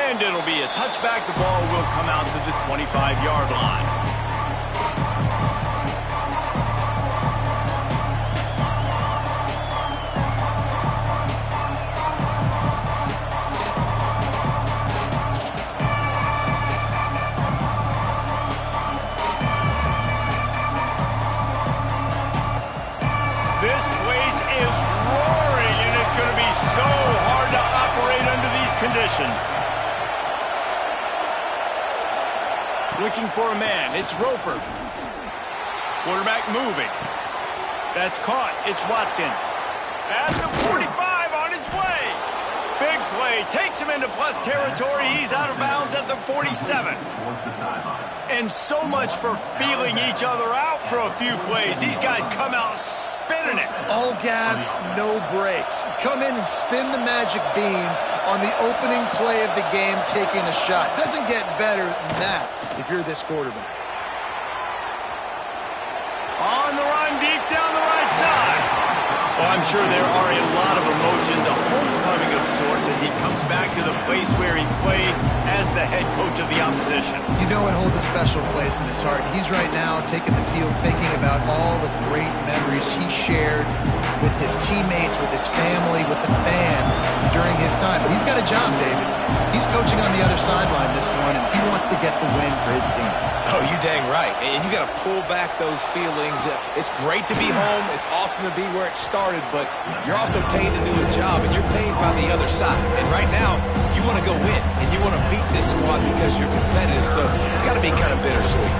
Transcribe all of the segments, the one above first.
And it'll be a touchback. The ball will come out to the 25-yard line. This place is roaring, and it's going to be so hard to operate under these conditions. Looking for a man. It's Roper. Quarterback moving. That's caught. It's Watkins. At the 45 on his way. Big play. Takes him into plus territory. He's out of bounds at the 47. And so much for feeling each other out for a few plays. These guys come out spinning it. All gas, no brakes. Come in and spin the magic bean on the opening play of the game, taking a shot. Doesn't get better than that if you're this quarterback. On the run, deep down the right side. Well, I'm sure there are a lot of emotions, a homecoming of sorts as he comes back to the place where he played as the head coach of the opposition. You know it holds a special place in his heart. He's right now taking the field thinking about all the great memories he shared with his teammates, with his family, with the fans during his time. But he's got a job, David. He's coaching on the other sideline this one, and he wants to get the win for his team. Oh, you dang right. And you got to pull back those feelings. It's great to be home. It's awesome to be where it started, but you're also paid to do a job, and you're paid by the other side. And right now, you want to go win, and you want to beat this squad because you're competitive, so it's got to be kind of bittersweet.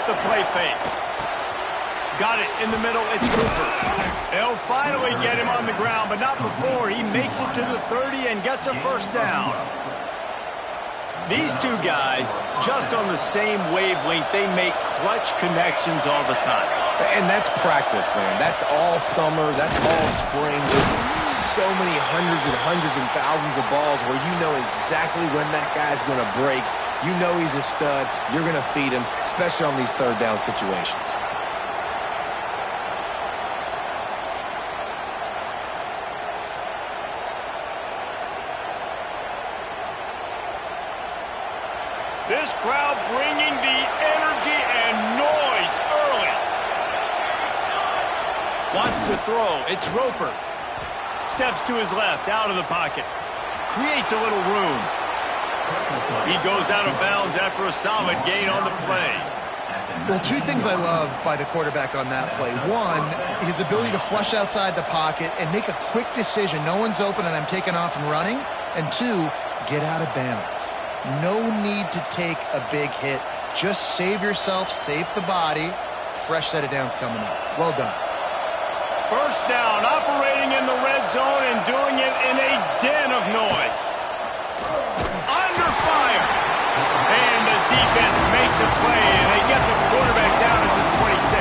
The play fake. Got it in the middle. It's Cooper. They'll finally get him on the ground, but not before he makes it to the 30 and gets a first down. These two guys, just on the same wavelength, they make clutch connections all the time. And that's practice, man. That's all summer. That's all spring. There's so many hundreds and thousands of balls where you know exactly when that guy's going to break. You know he's a stud. You're going to feed him, especially on these third down situations. This crowd bringing the energy and noise early. Wants to throw. It's Roper. Steps to his left, out of the pocket. Creates a little room. He goes out of bounds after a solid gain on the play. Well, two things I love by the quarterback on that play. One, his ability to flush outside the pocket and make a quick decision. No one's open and I'm taking off and running. And two, get out of bounds. No need to take a big hit. Just save yourself, save the body. Fresh set of downs coming up. Well done. First down, operating in the red zone and doing it in a den of noise. Under fire. And the defense makes a play, and they get the quarterback down at the 26.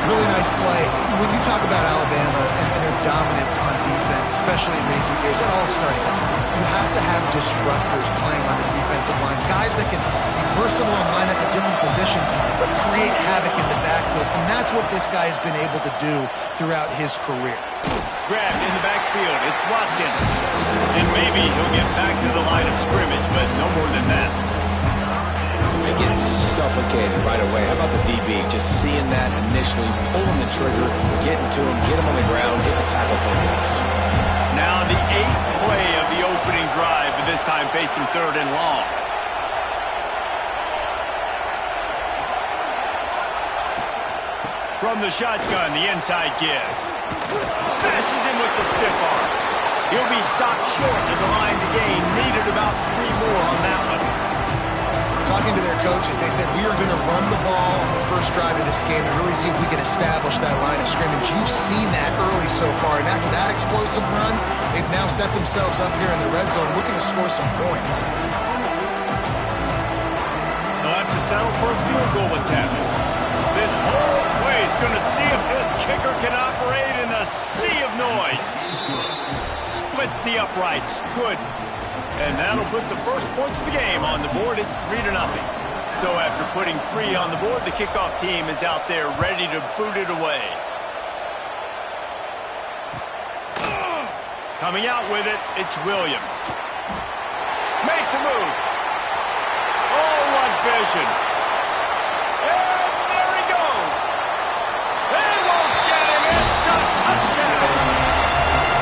Really nice play. When you talk about Alabama and their dominance on defense, especially in recent years, it all starts out. You have to have disruptors playing on the defensive line, guys that can be versatile and line up at different positions, but create havoc in the backfield, and that's what this guy has been able to do throughout his career. Grabbed in the backfield. It's Watkins. And maybe he'll get back to the line of scrimmage, but no more than that. They get suffocated right away. How about the DB? Just seeing that initially, pulling the trigger, getting to him, get him on the ground, get the tackle for a loss. Now the 8th play of the opening drive, but this time facing 3rd and long. From the shotgun, the inside give. Smashes him with the stiff arm. He'll be stopped short of the line to gain. Needed about 3 more on that one. Talking to their coaches, they said, we are going to run the ball on the first drive of this game and really see if we can establish that line of scrimmage. You've seen that early so far, and after that explosive run, they've now set themselves up here in the red zone looking to score some points. settle for a field goal attempt. This whole place going to see if this kicker can operate in a sea of noise. Splits the uprights. Good. And that'll put the first points of the game on the board. It's 3-0. So after putting 3 on the board, the kickoff team is out there ready to boot it away. Coming out with it, it's Williams. Makes a move. Oh, what vision. And there he goes. They won't get him. It's a touchdown.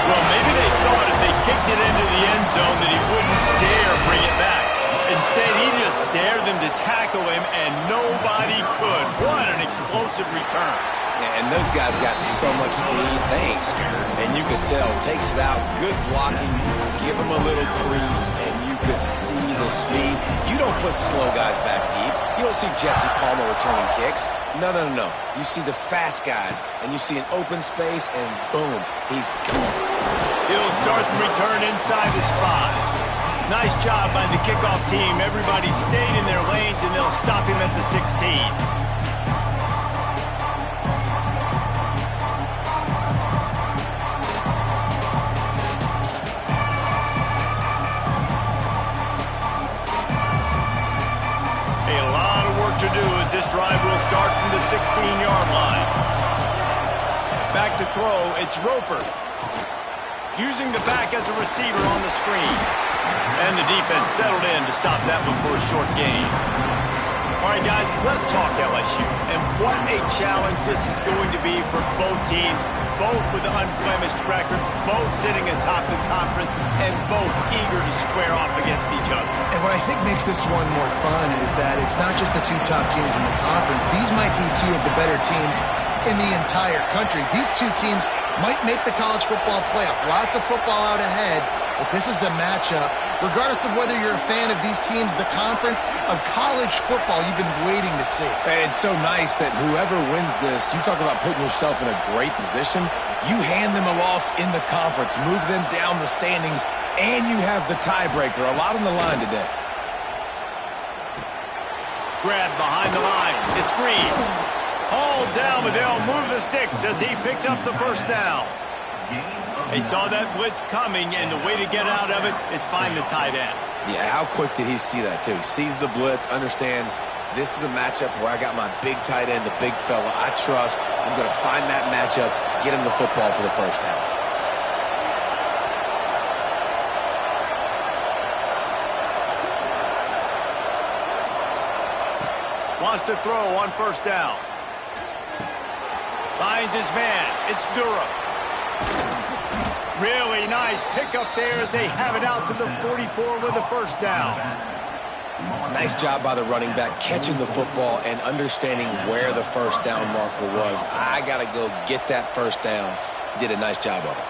Well, maybe they thought if they kicked it into the end zone that he wouldn't dare bring it back. Instead, he just dared them to tackle him, and nobody could. What an explosive return. And those guys got so much speed, they ain't scared. And you could tell, takes it out, good blocking, give them a little crease, and you could see the speed. You don't put slow guys back deep. You don't see Jesse Palmer returning kicks. No. You see the fast guys, and you see an open space, and boom, he's gone. He'll start the return inside the spot. Nice job by the kickoff team. Everybody stayed in their lanes, and they'll stop him at the 16. To do as this drive will start from the 16-yard line. Back to throw, it's Roper. Using the back as a receiver on the screen. And the defense settled in to stop that one for a short gain. All right, guys, let's talk LSU. And what a challenge this is going to be for both teams, both with unblemished records, both sitting atop the conference, and both eager to square off against each other. And what I think makes this one more fun is that it's not just the 2 top teams in the conference. These might be 2 of the better teams in the entire country. These 2 teams might make the college football playoff. Lots of football out ahead, but this is a matchup. Regardless of whether you're a fan of these teams, the conference, of college football you've been waiting to see. And it's so nice that whoever wins this, you talk about putting yourself in a great position, you hand them a loss in the conference, move them down the standings, and you have the tiebreaker. A lot on the line today. Grab behind the line. It's Green. Hauled down, but they'll move the sticks as he picks up the first down. They saw that blitz coming, and the way to get out of it is find the tight end. Yeah, how quick did he see that, too? Sees the blitz, understands this is a matchup where I got my big tight end, the big fella I trust. I'm going to find that matchup, get him the football for the first down. Wants to throw on first down. Finds his man. It's Durham. Really nice pickup there as they have it out to the 44 with a first down. Nice job by the running back catching the football and understanding where the first down marker was. I got to go get that first down. He did a nice job of it.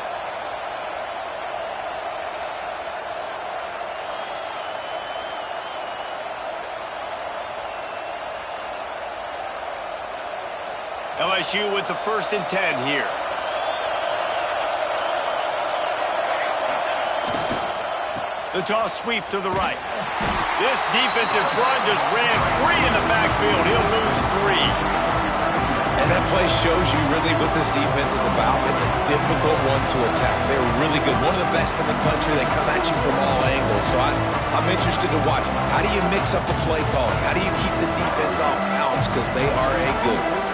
LSU with the 1st and 10 here. The toss sweep to the right. This defensive front just ran free in the backfield. He'll lose 3. And that play shows you really what this defense is about. It's a difficult one to attack. They're really good. One of the best in the country. They come at you from all angles. So I'm interested to watch. How do you mix up the play calling? How do you keep the defense off balance? Because they are a good one.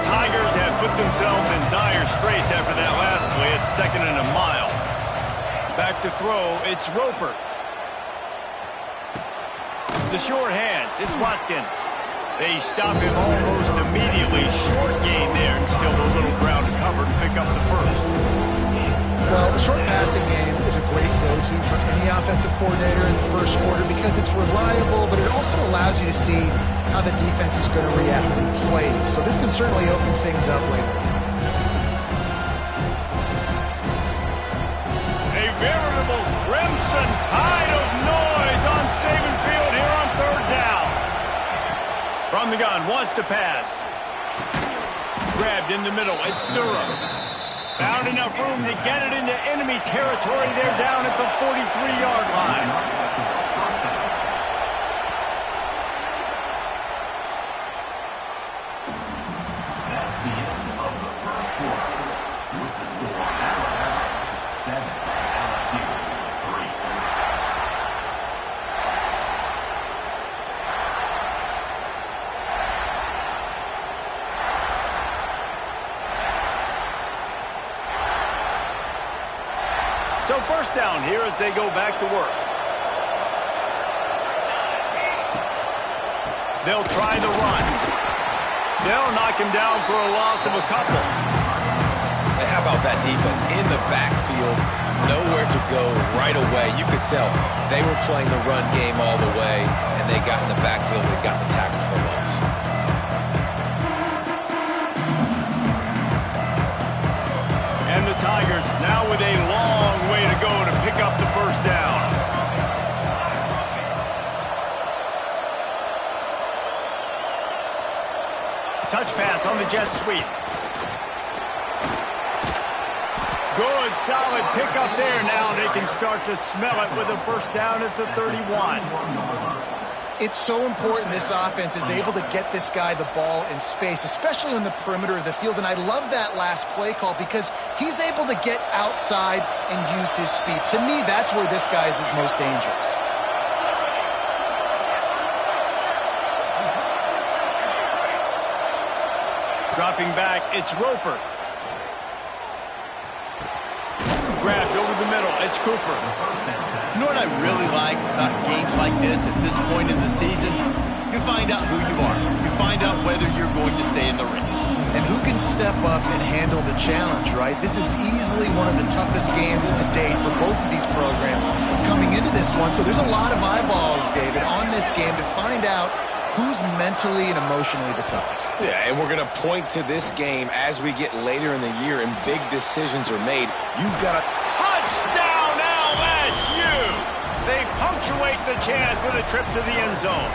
Tigers have put themselves in dire straits after that last play. It's 2nd and a mile. Back to throw, it's Roper. The short hands, it's Watkins. They stop him almost immediately. Short gain there, and still a little ground to cover to pick up the first. Well, the short passing game is a great go-to for any offensive coordinator in the first quarter because it's reliable, but it also allows you to see how the defense is going to react and play. So this can certainly open things up later. A veritable crimson tide of noise on Saban Field here on 3rd down. From the gun, wants to pass. Grabbed in the middle, it's Durham. Found enough room to get it into enemy territory. They're down at the 43-yard line. So first down here as they go back to work. They'll try the run. They'll knock him down for a loss of a couple. And how about that defense in the backfield? Nowhere to go right away. You could tell they were playing the run game all the way, and they got in the backfield and got the tackle for a loss. And the Tigers now with a long way to go to pick up the first down. Touch pass on the jet sweep. Good, solid pickup there. Now they can start to smell it with a first down at the 31. It's so important this offense is able to get this guy the ball in space, especially on the perimeter of the field. And I love that last play call because he's able to get outside and use his speed. To me, that's where this guy is his most dangerous. Dropping back, it's Roper. Grabbed over the middle, it's Cooper. You know what I really like about games like this at this point in the season? You find out who you are. You find out whether you're going to stay in the race. And who can step up and handle the challenge, right? This is easily one of the toughest games to date for both of these programs coming into this one. So there's a lot of eyeballs, David, on this game to find out who's mentally and emotionally the toughest. Yeah, and we're going to point to this game as we get later in the year and big decisions are made. You've got a touchdown LSU! They punctuate the chance with a trip to the end zone.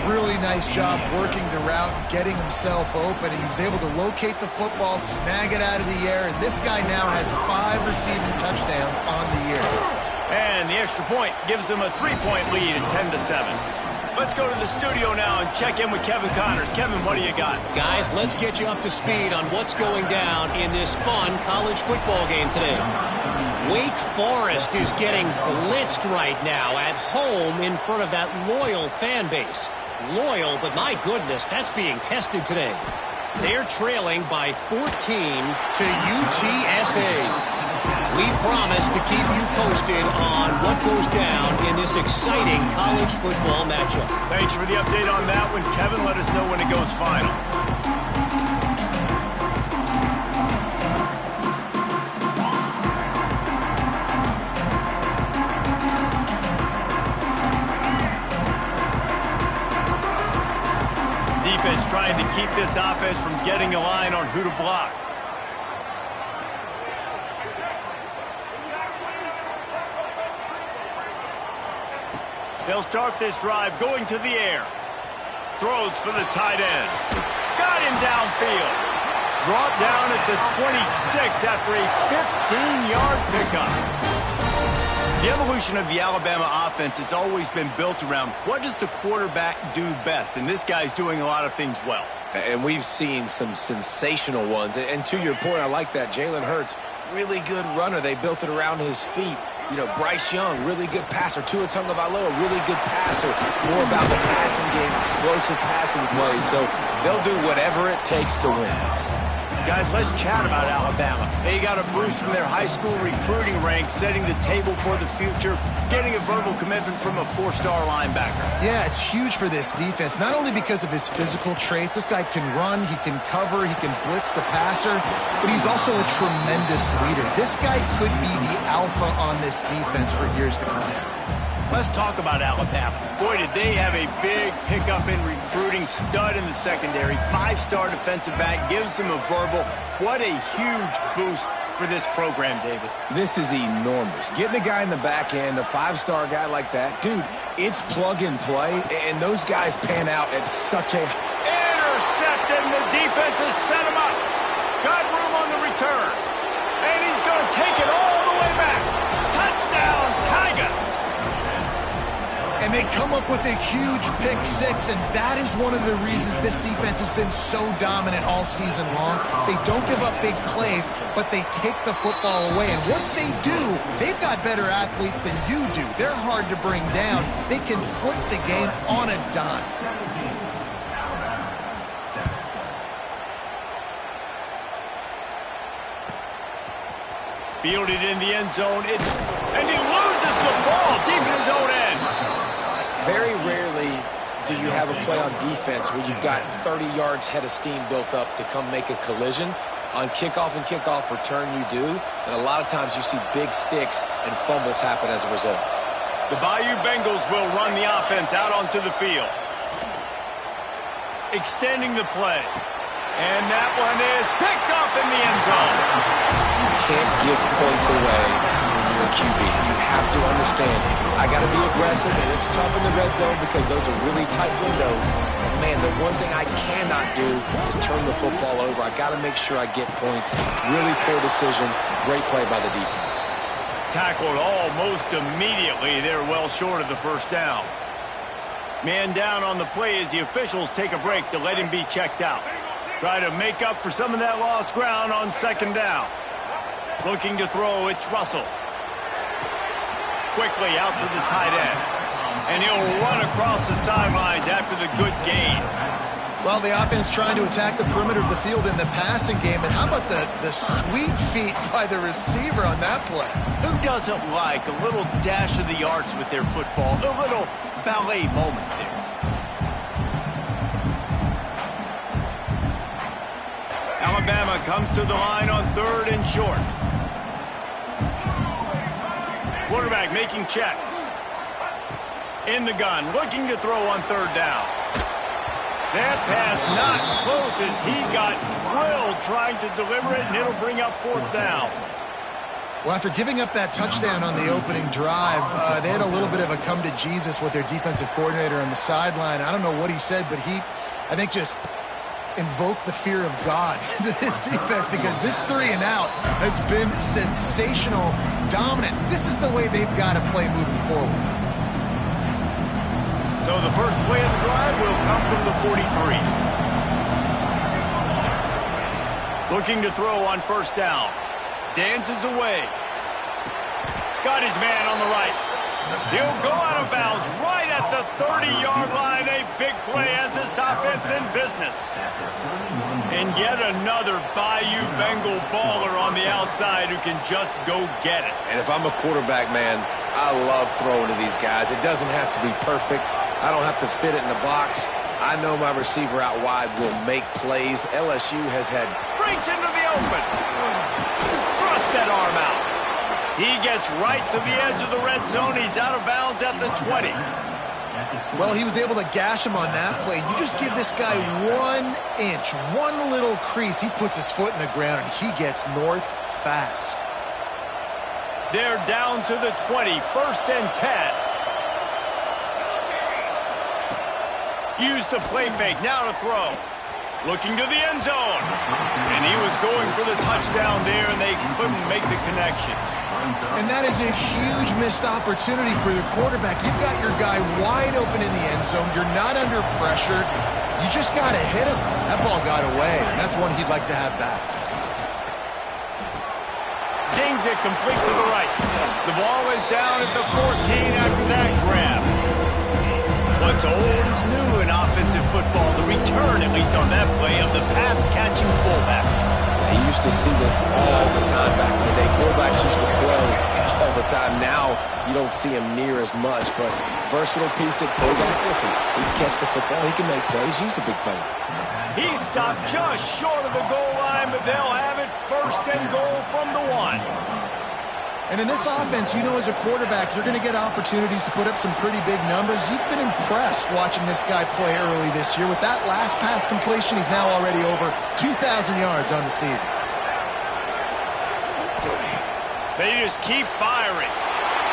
Really nice job working the route, getting himself open, and he was able to locate the football, snag it out of the air, and this guy now has 5 receiving touchdowns on the year. And the extra point gives them a 3-point lead at 10-7. Let's go to the studio now and check in with Kevin Connors. Kevin, what do you got? Guys, let's get you up to speed on what's going down in this fun college football game today. Wake Forest is getting blitzed right now at home in front of that loyal fan base. Loyal, but my goodness, that's being tested today. They're trailing by 14 to UTSA. We promise to keep you posted on what goes down in this exciting college football matchup. Thanks for the update on that one, Kevin. Let us know when it goes final. Defense trying to keep this offense from getting a line on who to block. They'll start this drive going to the air. Throws for the tight end. Got him downfield. Brought down at the 26 after a 15-yard pickup. The evolution of the Alabama offense has always been built around what does the quarterback do best, and this guy's doing a lot of things well. And we've seen some sensational ones. And to your point, I like that. Jalen Hurts, really good runner. They built it around his feet. You know, Bryce Young, really good passer. Tua Tagovailoa, really good passer. More about the passing game, explosive passing plays. So they'll do whatever it takes to win. Guys, let's chat about Alabama. They got a boost from their high school recruiting ranks, setting the table for the future, getting a verbal commitment from a 4-star linebacker. Yeah, it's huge for this defense, not only because of his physical traits. This guy can run, he can cover, he can blitz the passer, but he's also a tremendous leader. This guy could be the alpha on this defense for years to come. Let's talk about Alabama. Boy, did they have a big pickup in recruiting. Stud in the secondary. 5-star defensive back. Gives them a verbal. What a huge boost for this program, David. This is enormous. Getting a guy in the back end, a 5-star guy like that, dude, it's plug and play, and those guys pan out at such a... Intercepted, and the defense has set him up. Got room on the return. And he's going to take it all the way back. Touchdown, Tigers. And they come up with a huge pick six, and that is one of the reasons this defense has been so dominant all season long. They don't give up big plays, but they take the football away. And once they do, they've got better athletes than you do. They're hard to bring down. They can flip the game on a dime. Fielded in the end zone. And he loses the ball deep in his own end. Very rarely do you have a play on defense where you've got 30 yards head of steam built up to come make a collision. On kickoff and kickoff return you do, and a lot of times you see big sticks and fumbles happen as a result. The Bayou Bengals will run the offense out onto the field. Extending the play. And that one is picked off in the end zone. You can't give points away when you're a QB. You have to understand, I got to be aggressive, and it's tough in the red zone because those are really tight windows. But, man, the one thing I cannot do is turn the football over. I got to make sure I get points. Really poor decision. Great play by the defense. Tackled almost immediately. They're well short of the first down. Man down on the play as the officials take a break to let him be checked out. Try to make up for some of that lost ground on second down. Looking to throw, it's Russell. Quickly out to the tight end. And he'll run across the sidelines after the good gain. Well, the offense trying to attack the perimeter of the field in the passing game. And how about the sweet feet by the receiver on that play? Who doesn't like a little dash of the arts with their football? A little ballet moment there. Alabama comes to the line on third and short. Quarterback making checks. In the gun, looking to throw on third down. That pass not close as he got drilled trying to deliver it, and it'll bring up fourth down. Well, after giving up that touchdown on the opening drive, they had a little bit of a come to Jesus with their defensive coordinator on the sideline. I don't know what he said, but he, I think, just invoke the fear of God into this defense because this 3 and out has been sensational, dominant. This is the way they've got to play moving forward. So the first play of the drive will come from the 43. Looking to throw on first down. Dances away. Got his man on the right. He'll go out of bounds right at the 30-yard line. A big play as this offense in business. And yet another Bayou Bengal baller on the outside who can just go get it. And if I'm a quarterback, man, I love throwing to these guys. It doesn't have to be perfect. I don't have to fit it in the box. I know my receiver out wide will make plays. LSU has had... Breaks into the open. Thrust that arm out. He gets right to the edge of the red zone. He's out of bounds at the 20. Well, he was able to gash him on that play. You just give this guy 1 inch, one little crease. He puts his foot in the ground, and he gets north fast. They're down to the 20, first and 10. Use the play fake, now to throw. Looking to the end zone. And he was going for the touchdown there, and they couldn't make the connection. And that is a huge missed opportunity for the quarterback. You've got your guy wide open in the end zone. You're not under pressure. You just got to hit him. That ball got away, and that's one he'd like to have back. Zings it complete to the right. The ball is down at the 14 after that grab. What's old is new in offensive football. The return, at least on that play, of the pass-catching fullback. You used to see this all the time back in the day. Fullbacks used to play all the time. Now you don't see him near as much, but versatile piece at fullback. Listen, he can catch the football. He can make plays. Use the big fella. He stopped just short of the goal line, but they'll have it first and goal from the 1. And in this offense, you know as a quarterback, you're going to get opportunities to put up some pretty big numbers. You've been impressed watching this guy play early this year. With that last pass completion, he's now already over 2,000 yards on the season. They just keep firing.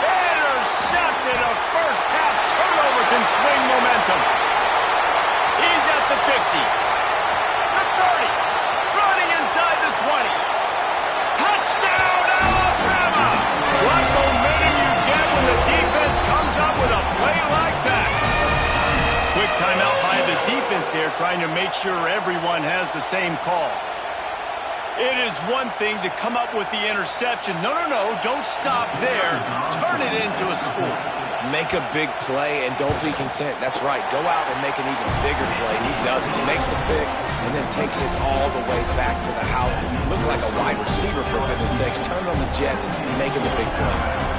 Intercepted. A first-half turnover can swing momentum. He's at the 50. The 30. Running inside the 20. there trying to make sure everyone has the same call. It is one thing to come up with the interception. No, don't stop there. Turn it into a score. Make a big play and don't be content. That's right. Go out and make an even bigger play. He does it. He makes the pick and then takes it all the way back to the house. Look like a wide receiver, for goodness sakes. Turn on the Jets, making the big play.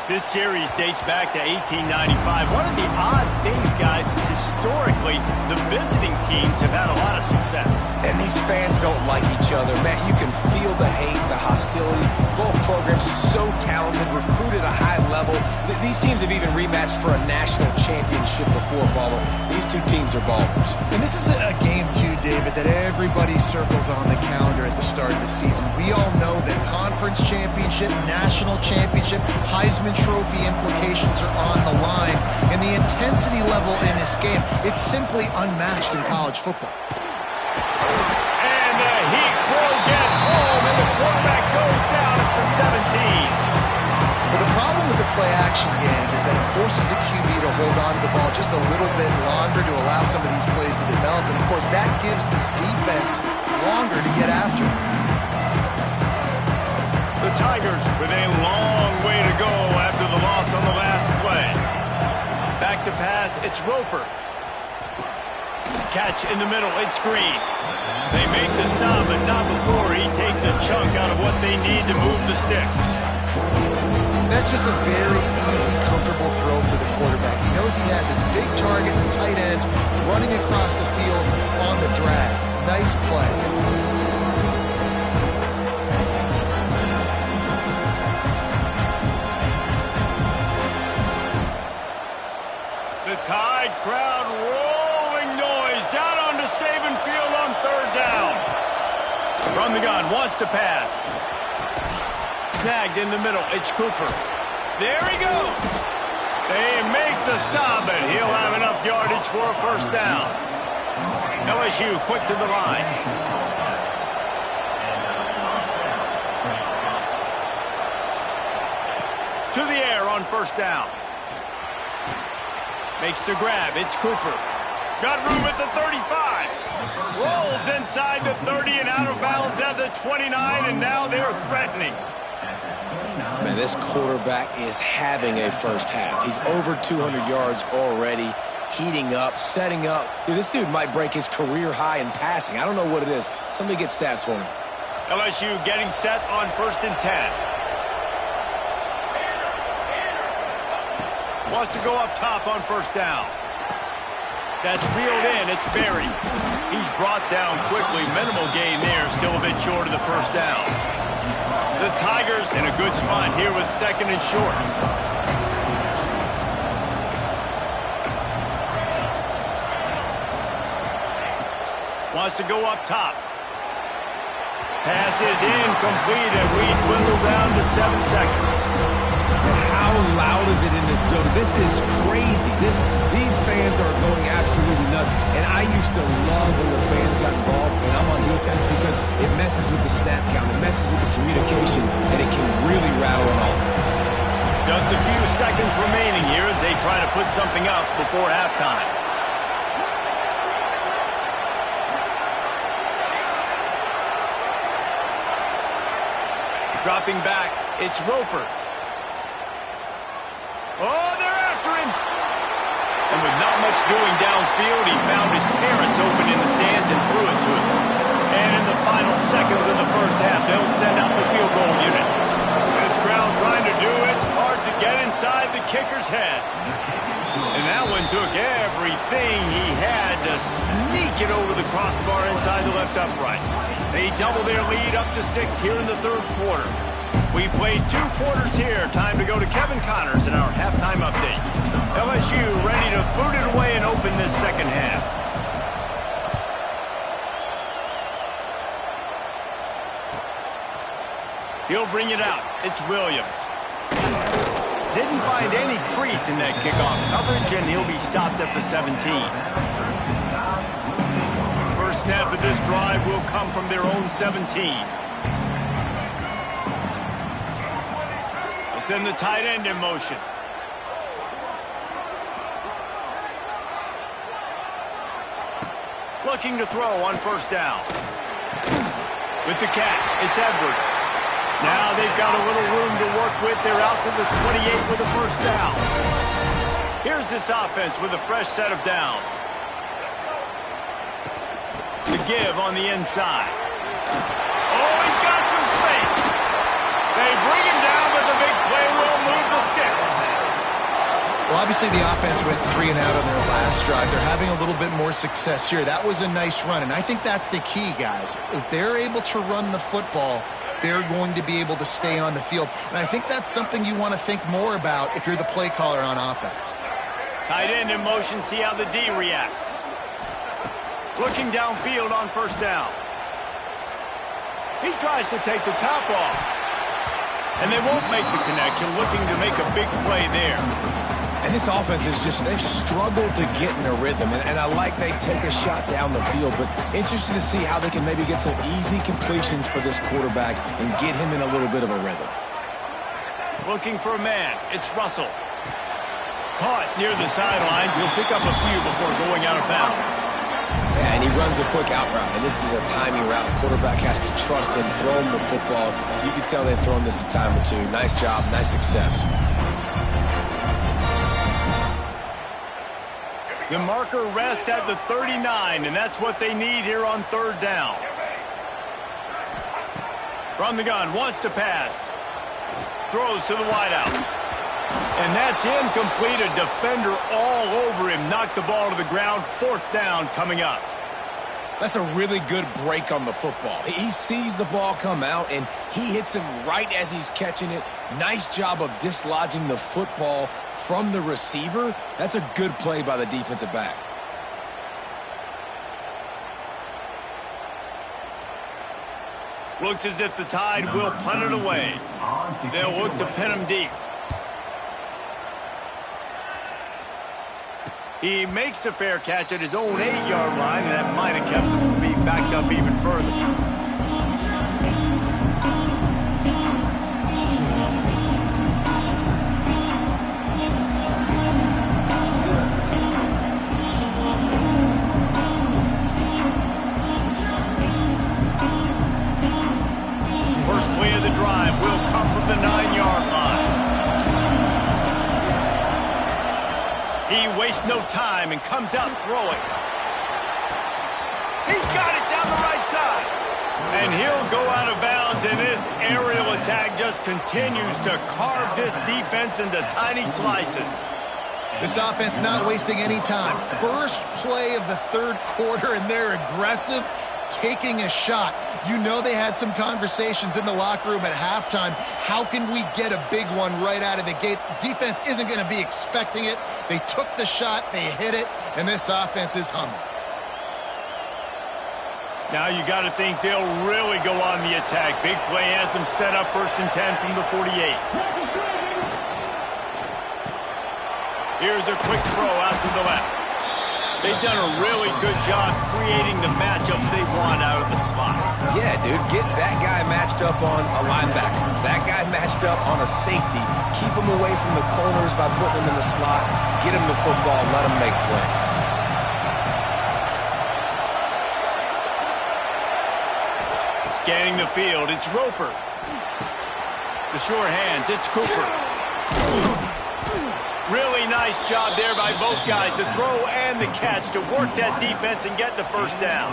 This series dates back to 1895. One of the odd things, guys, is historically the visiting teams have had a lot of success. And these fans don't like each other. Matt, you can feel the hate, the hostility. Both programs so talented, recruited at a high level. These teams have even rematched for a national championship before, Bama. These two teams are ballers. And this is a game, too, David, that everybody circles on the calendar at the start of the season. We all know that conference championship, national championship, Heisman Trophy implications are on the line. And the intensity level in this game, it's simply unmatched in college football. And the Heat will get home, and the quarterback goes down at the 17. Well, the problem with the play-action game is that it forces the QB to hold on to the ball just a little bit longer to allow some of these plays to develop. And, of course, that gives this defense longer to get after. The Tigers with a long way to go after the loss on the last play. Back to pass, it's Roper. Catch in the middle, it's Green. They make the stop, but not before he takes a chunk out of what they need to move the sticks. That's just a very easy, comfortable throw for the quarterback. He knows he has his big target, the tight end, running across the field on the drag. Nice play. The Tide crowd rolling noise down onto Saban Field on third down. From the gun, wants to pass. Snagged in the middle, it's Cooper. There he goes. They make the stop, and he'll have enough yardage for a first down. LSU quick to the line. To the air on first down. Makes the grab. It's Cooper. Got room at the 35. Rolls inside the 30 and out of bounds at the 29, and now they're threatening. Man, this quarterback is having a first half. He's over 200 yards already, heating up, setting up. Dude, this dude might break his career high in passing. I don't know what it is. Somebody get stats for me. LSU getting set on 1st and 10. Wants to go up top on first down. That's reeled in. It's Berry. He's brought down quickly. Minimal gain there. Still a bit short of the first down. The Tigers in a good spot here with 2nd and short. Wants to go up top. Pass is incomplete, and we dwindle down to 7 seconds. How loud is it in this building? This is crazy. These fans are going absolutely nuts. And I used to love when the fans got involved, and I'm on defense, because it messes with the snap count, it messes with the communication, and it can really rattle an offense. Just a few seconds remaining here as they try to put something up before halftime. Dropping back, it's Roper. Oh, they're after him. And with not much doing downfield, he found his parents open in the stands and threw it to him. And in the final seconds of the first half, they'll send out the field goal unit. This crowd trying to do its part to get inside the kicker's head. And that one took everything he had to sneak it over the crossbar inside the left upright. They double their lead up to 6 here in the third quarter. We played 2 quarters here. Time to go to Kevin Connors in our halftime update. LSU ready to boot it away and open this second half. He'll bring it out. It's Williams. Didn't find any crease in that kickoff coverage, and he'll be stopped at the 17. First snap of this drive will come from their own 17. Send the tight end in motion. Looking to throw on first down. With the catch, it's Edwards. Now they've got a little room to work with. They're out to the 28 with a first down. Here's this offense with a fresh set of downs. The give on the inside. Oh, he's got some space. They bring him down, but the big play will move the sticks. Well, obviously the offense went 3 and out on their last drive. They're having a little bit more success here. That was a nice run, and I think that's the key, guys. If they're able to run the football, they're going to be able to stay on the field. And I think that's something you want to think more about if you're the play caller on offense. Tight end in motion, see how the D reacts. Looking downfield on first down. He tries to take the top off. And they won't make the connection, looking to make a big play there. And this offense is just, they've struggled to get in a rhythm. And I like they take a shot down the field, but interested to see how they can maybe get some easy completions for this quarterback and get him in a little bit of a rhythm. Looking for a man. It's Russell. Caught near the sidelines. He'll pick up a few before going out of bounds. Yeah, and he runs a quick out route, and this is a timing route. Quarterback has to trust him, throw him the football. You can tell they've thrown this a time or two. Nice job, nice success. The marker rests at the 39, and that's what they need here on third down. From the gun, wants to pass. Throws to the wideout. And that's incomplete. A defender all over him. Knocked the ball to the ground. Fourth down coming up. That's a really good break on the football. He sees the ball come out, and he hits him right as he's catching it. Nice job of dislodging the football from the receiver. That's a good play by the defensive back. Looks as if the Tide will punt it away. They'll look to pin him deep. He makes the fair catch at his own 8-yard line, and that might have kept him from being backed up even further. First play of the drive will come from the 9-yard line. He wastes no time and comes out throwing. He's got it down the right side. And he'll go out of bounds, and this aerial attack just continues to carve this defense into tiny slices. This offense not wasting any time. First play of the third quarter, and they're aggressive, taking a shot. You know they had some conversations in the locker room at halftime. How can we get a big one right out of the gate? Defense isn't going to be expecting it. They took the shot, they hit it, and this offense is humming. Now you got to think they'll really go on the attack. Big play has them set up 1st and 10 from the 48. Here's a quick throw out to the left. They've done a really good job creating the matchups they want out of the slot. Yeah, dude, get that guy matched up on a linebacker. That guy matched up on a safety. Keep him away from the corners by putting him in the slot. Get him the football, let him make plays. Scanning the field, it's Roper. The sure hands, it's Cooper. Really nice job there by both guys to throw and the catch to work that defense and get the first down.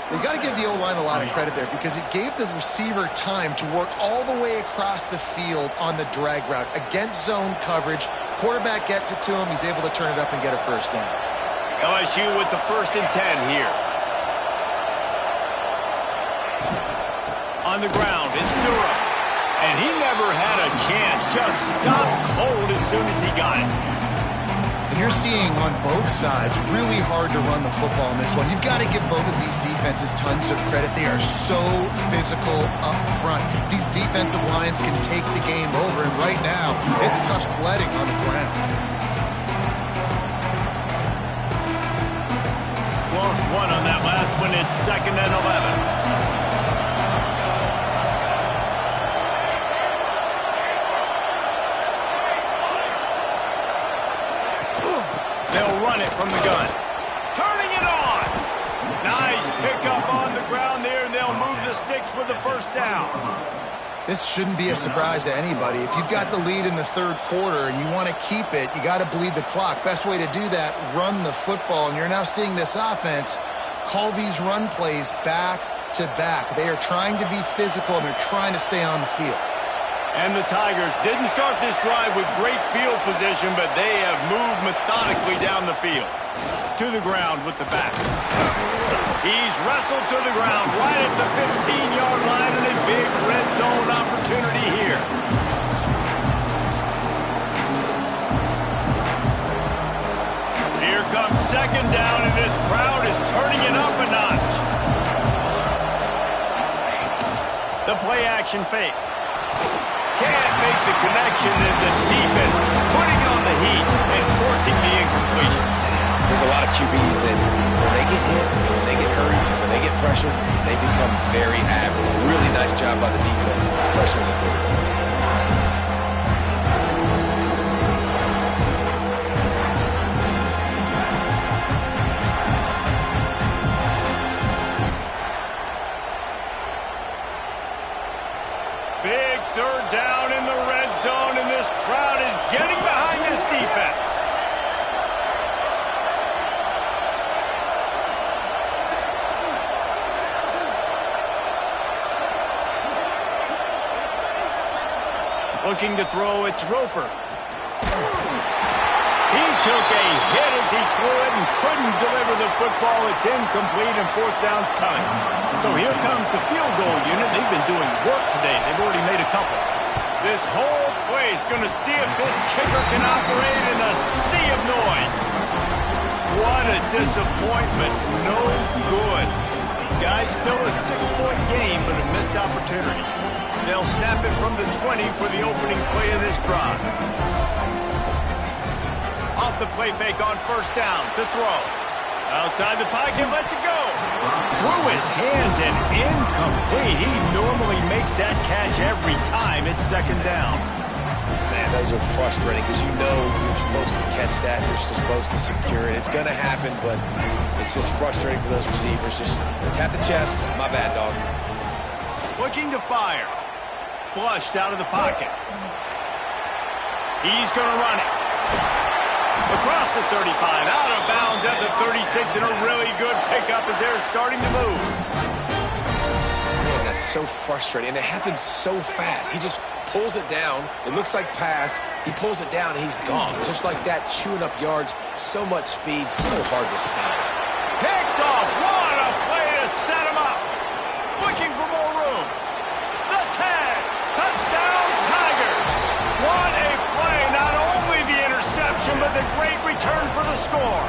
They got to give the O-line a lot of credit there because it gave the receiver time to work all the way across the field on the drag route against zone coverage. Quarterback gets it to him. He's able to turn it up and get a first down. LSU with the 1st and 10 here. On the ground, it's Durham. And he never had a chance. Just stopped cold as soon as he got it. And you're seeing on both sides really hard to run the football in this one. You've got to give both of these defenses tons of credit. They are so physical up front. These defensive lines can take the game over. And right now, it's tough sledding on the ground. Lost one on that last one. It's 2nd and 11. run it from the gun. Turning it on. Nice pickup on the ground there, and they'll move the sticks with the first down. This shouldn't be a surprise to anybody. If you've got the lead in the third quarter and you want to keep it, you got to bleed the clock. Best way to do that, run the football. And you're now seeing this offense call these run plays back to back. They are trying to be physical, and they're trying to stay on the field. And the Tigers didn't start this drive with great field position, but they have moved methodically down the field. To the ground with the back. He's wrestled to the ground right at the 15-yard line, and a big red zone opportunity here. Here comes second down, and this crowd is turning it up a notch. The play action fake. Can't make the connection, and the defense putting on the heat and forcing the incompletion. There's a lot of QBs that when they get hit, when they get hurt, when they get pressured, they become very average. Really nice job by the defense pressuring the quarterback. Big third down in the red zone, and this crowd is getting behind this defense. Looking to throw, it's Roper. He took a hit as he threw it and couldn't deliver the football. It's incomplete, and fourth down's coming. So here comes the field goal unit. They've been doing work today. They've already made a couple. This whole place going to see if this kicker can operate in a sea of noise. What a disappointment. No good. Guys, still a 6-point game, but a missed opportunity. They'll snap it from the 20 for the opening play of this drive. Off the play fake on first down to throw. Outside the pocket, lets it go. Through his hands and incomplete. He normally makes that catch every time. It's second down. Man, those are frustrating because you know you're supposed to catch that. You're supposed to secure it. It's going to happen, but it's just frustrating for those receivers. Just tap the chest. My bad, dog. Looking to fire. Flushed out of the pocket. He's going to run it. Across the 35, out of bounds at the 36, and a really good pickup as they're starting to move. Man, that's so frustrating, and it happens so fast. He just pulls it down. It looks like pass. He pulls it down, and he's gone. Just like that, chewing up yards. So much speed, so hard to stop. Picked off. What a play to set him up. Looking for more room. The tag. Touchdown, Tigers. What a play. Not only the interception, but the great return for the score.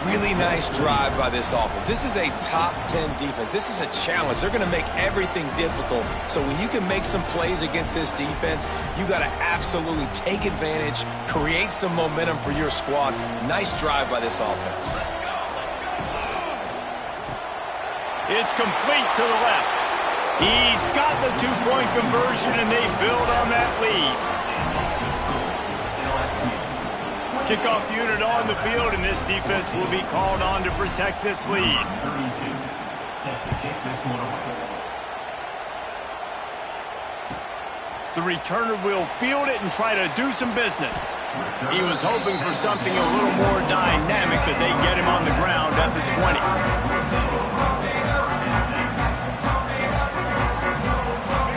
Really nice drive by this offense. This is a top 10 defense. This is a challenge. They're going to make everything difficult. So when you can make some plays against this defense, you got to absolutely take advantage, create some momentum for your squad. Nice drive by this offense. It's complete to the left. He's got the two-point conversion, and they build on that lead. Kickoff unit on the field, and this defense will be called on to protect this lead. The returner will field it and try to do some business. He was hoping for something a little more dynamic, but they get him on the ground at the 20.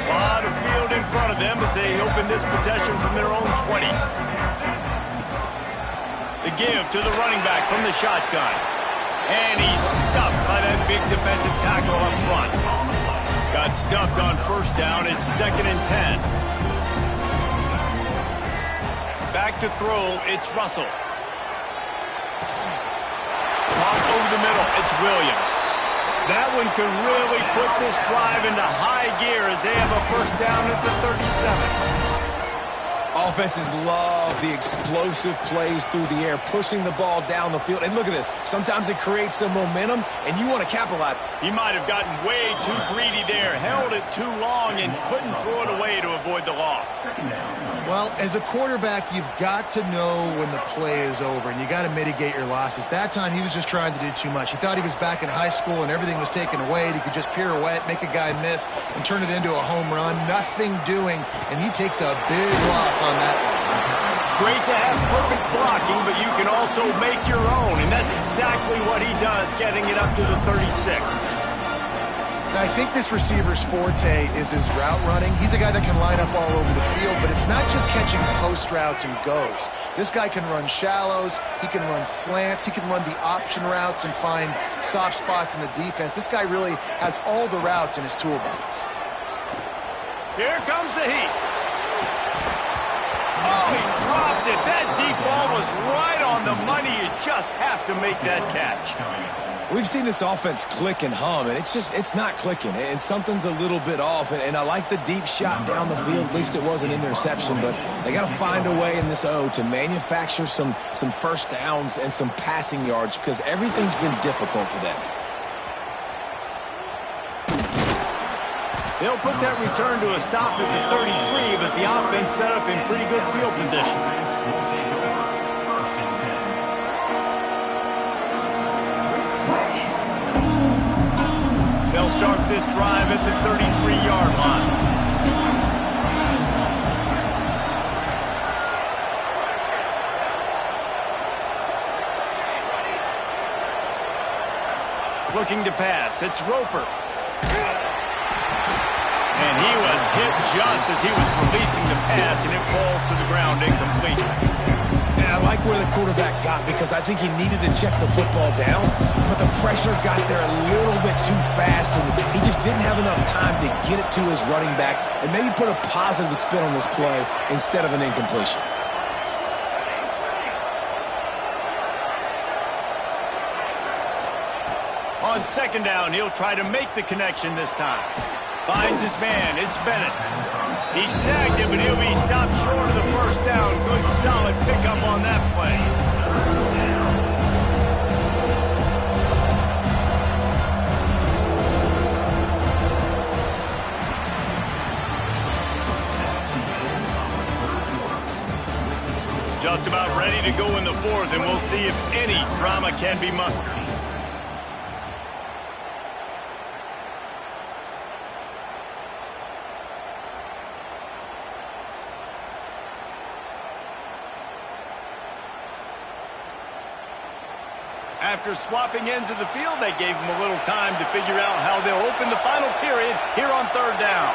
A lot of field in front of them as they open this possession from their own 20. The give to the running back from the shotgun. And he's stuffed by that big defensive tackle up front. Got stuffed on first down. It's 2nd and 10. Back to throw. It's Russell. Caught over the middle. It's Williams. That one could really put this drive into high gear as they have a first down at the 37. Offenses love the explosive plays through the air, pushing the ball down the field. And look at this. Sometimes it creates some momentum, and you want to capitalize. He might have gotten way too greedy there, held it too long, and couldn't throw it away to avoid the loss. Well, as a quarterback, you've got to know when the play is over, and you got to mitigate your losses. That time, he was just trying to do too much. He thought he was back in high school, and everything was taken away, and he could just pirouette, make a guy miss, and turn it into a home run. Nothing doing, and he takes a big loss on that one. Great to have perfect blocking, but you can also make your own, and that's exactly what he does, getting it up to the 36. Now, I think this receiver's forte is his route running. He's a guy that can line up all over the field, but it's not just catching post routes and goes. This guy can run shallows, he can run slants, he can run the option routes and find soft spots in the defense. This guy really has all the routes in his toolbox. Here comes the heat. Oh, he dropped it. That deep ball was right on the money. You just have to make that catch. We've seen this offense click and hum, and it's not clicking, and something's a little bit off. And I like the deep shot down the field. At least it was an interception, but they got to find a way in this O to manufacture some first downs and some passing yards because everything's been difficult today. They'll put that return to a stop at the 33, but the offense set up in pretty good field position. They'll start this drive at the 33-yard line. Looking to pass, it's Roper. And he was hit just as he was releasing the pass, and it falls to the ground incomplete. And I like where the quarterback got because I think he needed to check the football down, but the pressure got there a little bit too fast, and he just didn't have enough time to get it to his running back and maybe put a positive spin on this play instead of an incompletion. On second down, he'll try to make the connection this time. Finds his man. It's Bennett. He snagged it, but he'll be stopped short of the first down. Good, solid pickup on that play. Just about ready to go in the fourth, and we'll see if any drama can be mustered. After swapping ends of the field, they gave him a little time to figure out how they'll open the final period here on third down.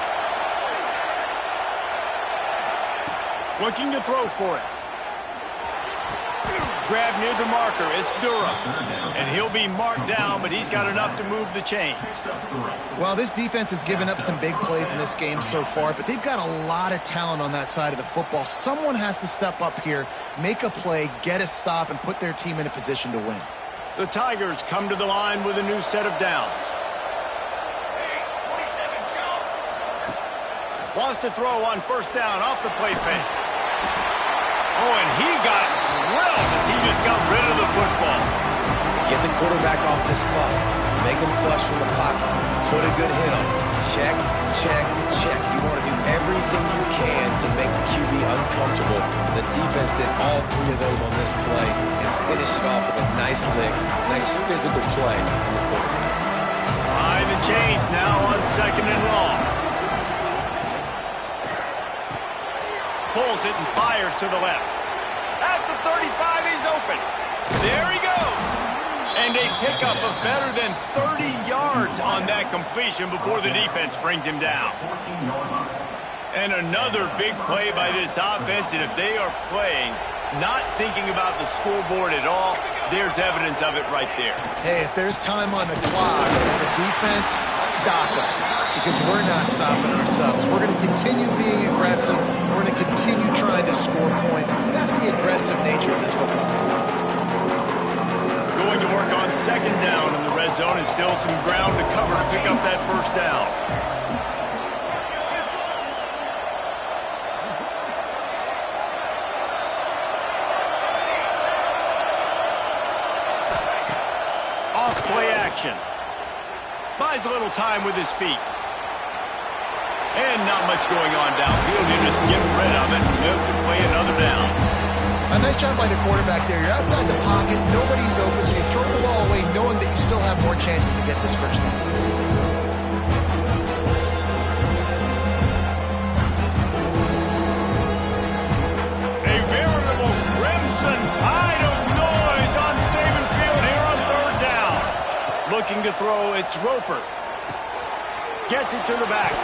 Looking to throw for it. Grab near the marker. It's Durham. And he'll be marked down, but he's got enough to move the chains. Well, this defense has given up some big plays in this game so far, but they've got a lot of talent on that side of the football. Someone has to step up here, make a play, get a stop, and put their team in a position to win. The Tigers come to the line with a new set of downs. Wants to throw on first down off the play fake. Oh, and he got drilled as he just got rid of the football. Get the quarterback off his spot. Make him flush from the pocket. Put a good hit on him. Check, check, check. You want to do everything you can to make the QB uncomfortable. The defense did all three of those on this play and finished it off with a nice lick, nice physical play on the quarterback. Behind the chains now on second and long. Pulls it and fires to the left. At the 35, he's open. There he goes. And a pickup of better than 30 yards on that completion before the defense brings him down. And another big play by this offense, and if they are playing, not thinking about the scoreboard at all, there's evidence of it right there. Hey, if there's time on the clock as a defense, stop us, because we're not stopping ourselves. We're going to continue being aggressive. We're going to continue trying to score points. That's the aggressive nature of this football team. Going to work on second down in the red zone, and still some ground to cover to pick up that first down. action. Buys a little time with his feet. And not much going on downfield. You just get rid of it and live to play another down. A nice job by the quarterback there. You're outside the pocket. Nobody's open, so you throw the ball away knowing that you still have more chances to get this first down. A veritable crimson tide of noise on Saban Field here on third down. Looking to throw, it's Roper. Gets it to the back.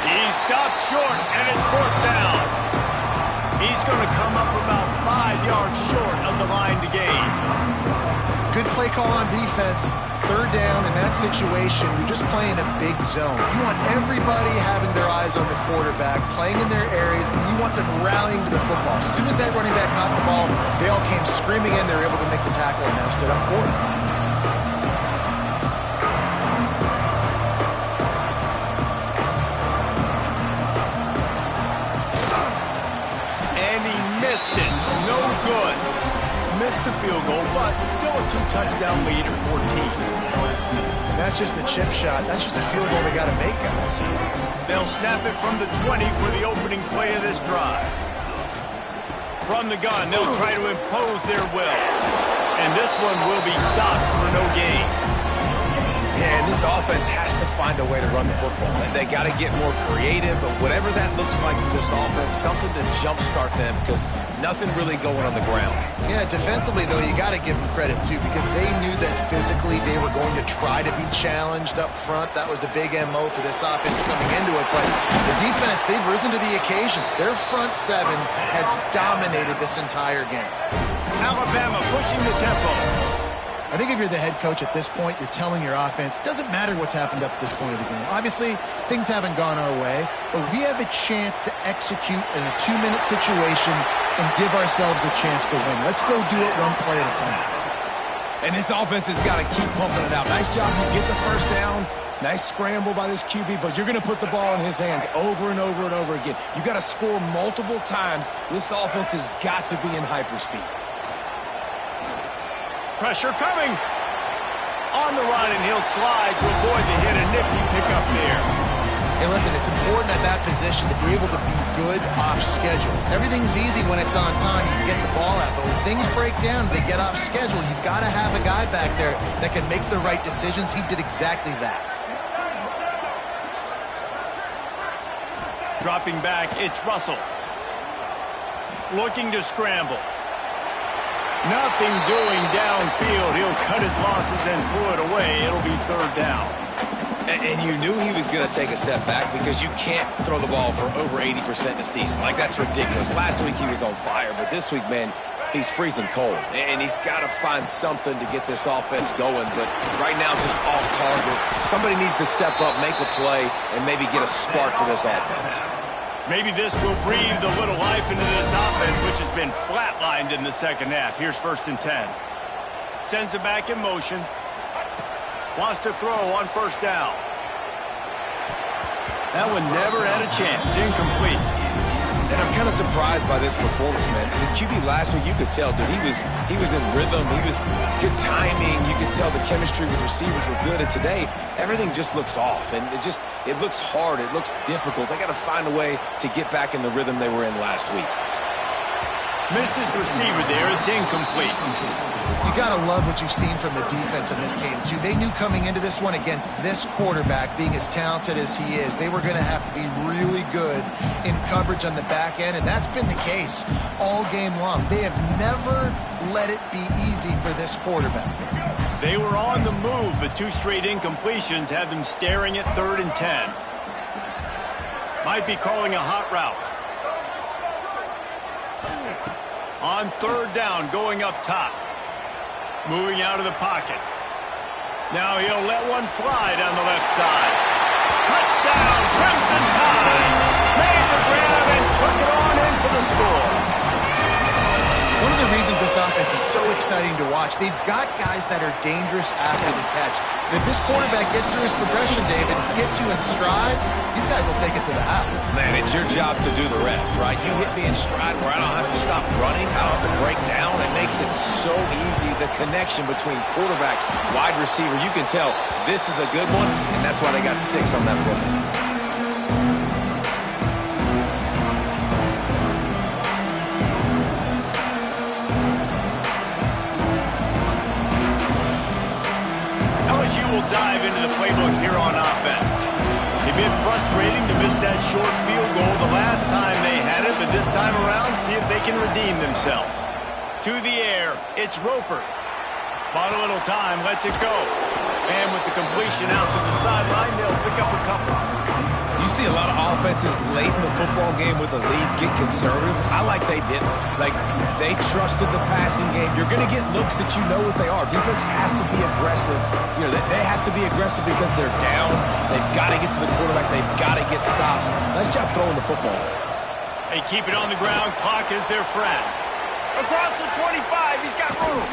He stopped short, and it's fourth down. He's going to come up about 5 yards short of the line to gain. Good play call on defense. Third down in that situation, you're just playing a big zone. You want everybody having their eyes on the quarterback, playing in their areas, and you want them rallying to the football. As soon as that running back caught the ball, they all came screaming in. They were able to make the tackle and now set up fourth. Missed it. No good. Missed the field goal, but still a 2-touchdown lead at 14. That's just the chip shot. That's just a field goal they got to make, guys. They'll snap it from the 20 for the opening play of this drive. From the gun, they'll try to impose their will. And this one will be stopped for no gain. Yeah, and this offense has to find a way to run the football. They got to get more creative, but whatever that looks like for this offense, something to jumpstart them because nothing really going on the ground. Yeah, defensively, though, you got to give them credit, too, because they knew that physically they were going to try to be challenged up front. That was a big MO for this offense coming into it, but the defense, they've risen to the occasion. Their front seven has dominated this entire game. Alabama pushing the tempo. I think if you're the head coach at this point, you're telling your offense, it doesn't matter what's happened up to this point of the game. Obviously, things haven't gone our way, but we have a chance to execute in a 2-minute situation and give ourselves a chance to win. Let's go do it one play at a time. And this offense has got to keep pumping it out. Nice job. You get the first down. Nice scramble by this QB, but you're going to put the ball in his hands over and over and over again. You got to score multiple times. This offense has got to be in hyperspeed. Pressure coming. On the run, and he'll slide to avoid the hit. A nifty pickup there. Hey, listen, it's important at that position to be able to be good off schedule. Everything's easy when it's on time. You can get the ball out, but when things break down, they get off schedule. You've got to have a guy back there that can make the right decisions. He did exactly that. Dropping back, it's Russell. Looking to scramble. Nothing doing downfield. He'll cut his losses and throw it away. It'll be third down. And you knew he was going to take a step back because you can't throw the ball for over 80% a season. Like, that's ridiculous. Last week he was on fire, but this week, man, he's freezing cold. And he's got to find something to get this offense going. But right now, just off target. Somebody needs to step up, make a play, and maybe get a spark for this offense. Maybe this will breathe a little life into this offense, which has been flatlined in the second half. Here's 1st and 10. Sends it back in motion. Wants to throw on first down. That one never had a chance. Incomplete. And I'm kind of surprised by this performance, man. The QB last week, you could tell, dude, he was in rhythm. He was good timing. You could tell the chemistry with receivers were good. And today, everything just looks off. And it looks hard. It looks difficult. They got to find a way to get back in the rhythm they were in last week. Missed his receiver there. It's incomplete. You got to love what you've seen from the defense in this game, too. They knew coming into this one against this quarterback, being as talented as he is, they were going to have to be really good in coverage on the back end, and that's been the case all game long. They have never let it be easy for this quarterback. They were on the move, but 2 straight incompletions have them staring at 3rd and 10. Might be calling a hot route. On 3rd down, going up top. Moving out of the pocket. Now he'll let one fly down the left side. Touchdown, Crimson Tide! Made the grab and took it on in for the score. One of the reasons this this offense is so exciting to watch. They've got guys that are dangerous after the catch. And if this quarterback gets through his progression, David, hits you in stride, these guys will take it to the house. Man, it's your job to do the rest, right? You hit me in stride where I don't have to stop running. I don't have to break down. It makes it so easy. The connection between quarterback, wide receiver, you can tell this is a good one, and that's why they got 6 on that play. LSU will dive into the playbook here on offense. It'd been frustrating to miss that short field goal the last time they had it, but this time around, see if they can redeem themselves. To the air, it's Roper. Bought a little time, lets it go. And with the completion out to the sideline, they'll pick up a couple. You see a lot of offenses late in the football game with a lead get conservative. I like they didn't. Like, they trusted the passing game. You're going to get looks that you know what they are. Defense has to be aggressive. You know, they have to be aggressive because they're down. They've got to get to the quarterback. They've got to get stops. Nice job throwing the football. They keep it on the ground. Clock is their friend. Across the 25, he's got room.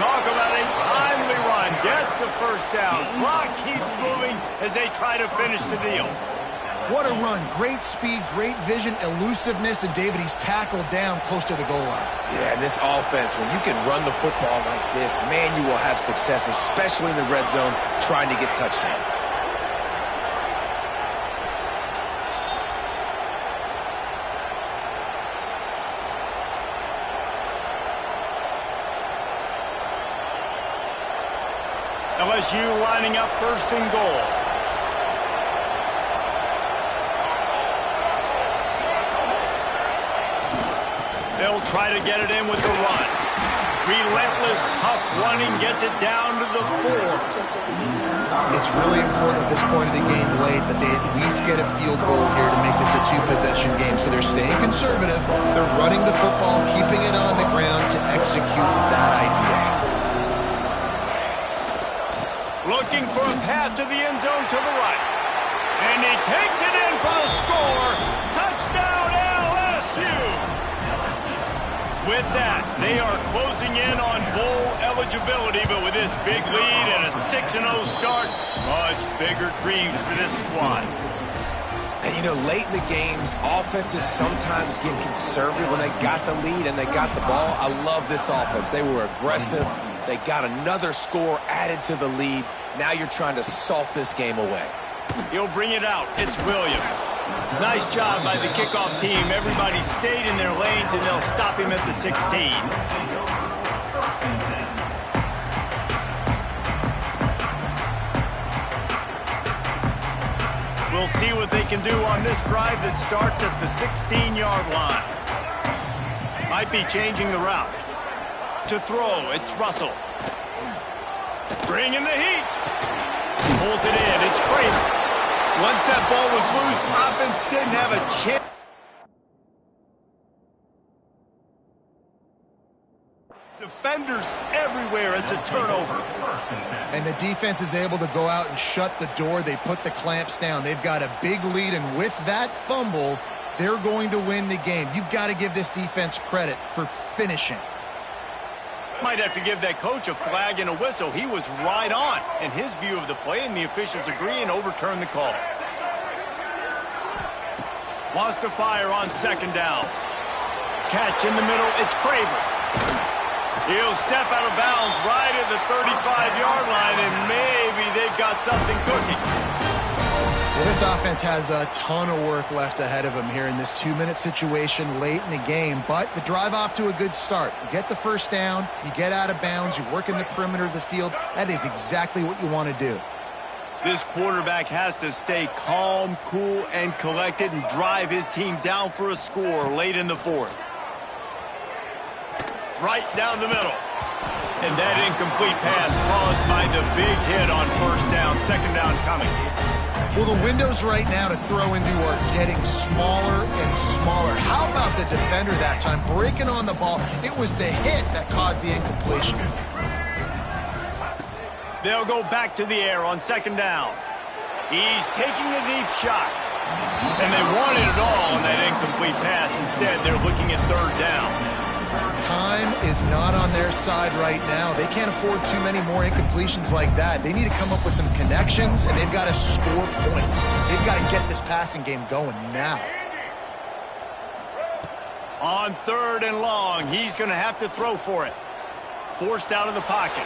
Talk about a timely run. Gets the first down. Clock keeps moving as they try to finish the deal. What a run. Great speed, great vision, elusiveness, and David, he's tackled down close to the goal line. Yeah, this offense, when you can run the football like this, man, you will have success, especially in the red zone, trying to get touchdowns. LSU lining up first and goal. They'll try to get it in with the run. Relentless, tough running gets it down to the 4. It's really important at this point of the game late that they at least get a field goal here to make this a 2-possession game. So they're staying conservative. They're running the football, keeping it on the ground to execute that idea. Looking for a path to the end zone to the right. And he takes it in for the score. Touchdown LSU. With that, they are closing in on bowl eligibility, but with this big lead and a 6-0 start, much bigger dreams for this squad. And, you know, late in the games, offenses sometimes get conservative when they got the lead and they got the ball. I love this offense. They were aggressive. They got another score added to the lead. Now you're trying to salt this game away. He'll bring it out. It's Williams. Nice job by the kickoff team. Everybody stayed in their lanes, and they'll stop him at the 16. We'll see what they can do on this drive that starts at the 16-yard line. Might be changing the route. To throw, it's Russell. Bringing the heat. Pulls it in, it's crazy. Once that ball was loose, offense didn't have a chance. Defenders everywhere, it's a turnover. And the defense is able to go out and shut the door. They put the clamps down. They've got a big lead, and with that fumble, they're going to win the game. You've got to give this defense credit for finishing. Might have to give that coach a flag and a whistle. He was right on in his view of the play, and the officials agree and overturn the call. Wants to fire on second down. Catch in the middle, it's Craver. He'll step out of bounds right at the 35-yard line, and maybe they've got something cooking. Well, this offense has a ton of work left ahead of them here in this 2-minute situation late in the game, but the drive off to a good start. You get the first down, you get out of bounds, you work in the perimeter of the field. That is exactly what you want to do. This quarterback has to stay calm, cool, and collected and drive his team down for a score late in the 4th. Right down the middle. And that incomplete pass caused by the big hit on first down, second down coming. Well, the windows right now to throw into are getting smaller and smaller. How about the defender that time breaking on the ball? It was the hit that caused the incompletion. They'll go back to the air on second down. He's taking the deep shot. And they wanted it all on that incomplete pass. Instead, they're looking at third down. Time is not on their side right now. They can't afford too many more incompletions like that. They need to come up with some connections, and they've got to score points. They've got to get this passing game going now. On 3rd and long, he's going to have to throw for it. Forced out of the pocket.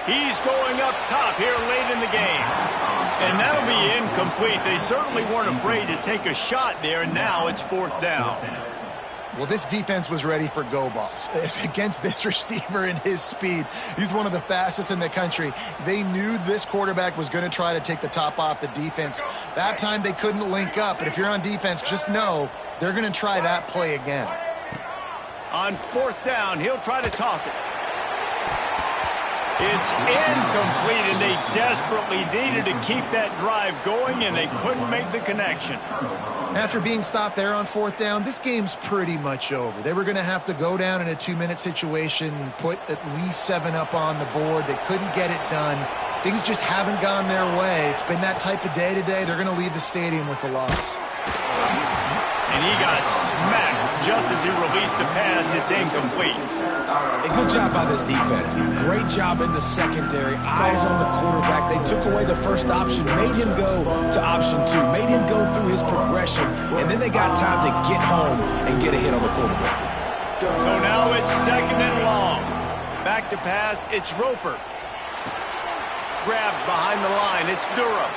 He's going up top here late in the game. And that'll be incomplete. They certainly weren't afraid to take a shot there, and now it's 4th down. Well, this defense was ready for go balls. Against this receiver and his speed, he's one of the fastest in the country. They knew this quarterback was going to try to take the top off the defense. That time they couldn't link up, but if you're on defense, just know they're going to try that play again. On 4th down, he'll try to toss it. It's incomplete, and they desperately needed to keep that drive going, and they couldn't make the connection. After being stopped there on 4th down, this game's pretty much over. They were going to have to go down in a 2-minute situation, put at least 7 up on the board. They couldn't get it done. Things just haven't gone their way. It's been that type of day today. They're going to leave the stadium with the loss. And he got smacked just as he released the pass. It's incomplete. A good job by this defense. Great job in the secondary. Eyes on the quarterback. They took away the first option, made him go to option 2, made him go through his progression, and then they got time to get home and get a hit on the quarterback. So now it's 2nd and long. Back to pass. It's Roper. Grabbed behind the line. It's Durham.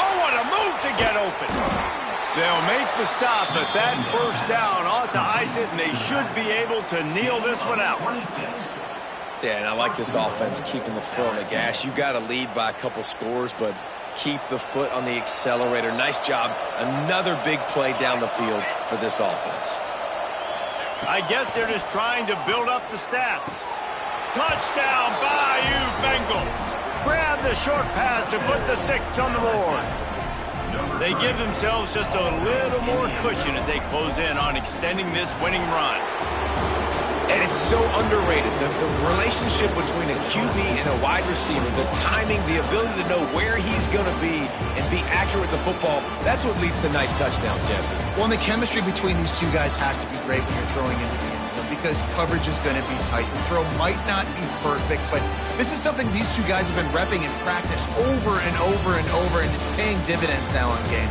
Oh, what a move to get open. They'll make the stop, but that 1st down ought to ice it, and they should be able to kneel this one out. Yeah, and I like this offense keeping the foot on the gas. You got to lead by a couple scores, but keep the foot on the accelerator. Nice job. Another big play down the field for this offense. I guess they're just trying to build up the stats. Touchdown, Bayou Bengals. Grab the short pass to put the 6 on the board. They give themselves just a little more cushion as they close in on extending this winning run. And it's so underrated. The relationship between a QB and a wide receiver, the timing, the ability to know where he's going to be and be accurate with the football, that's what leads to nice touchdowns, Jesse. Well, and the chemistry between these two guys has to be great when you're throwing into the end zone because coverage is going to be tight. The throw might not be perfect, but this is something these two guys have been repping in practice over and over and over, and it's paying dividends now on game.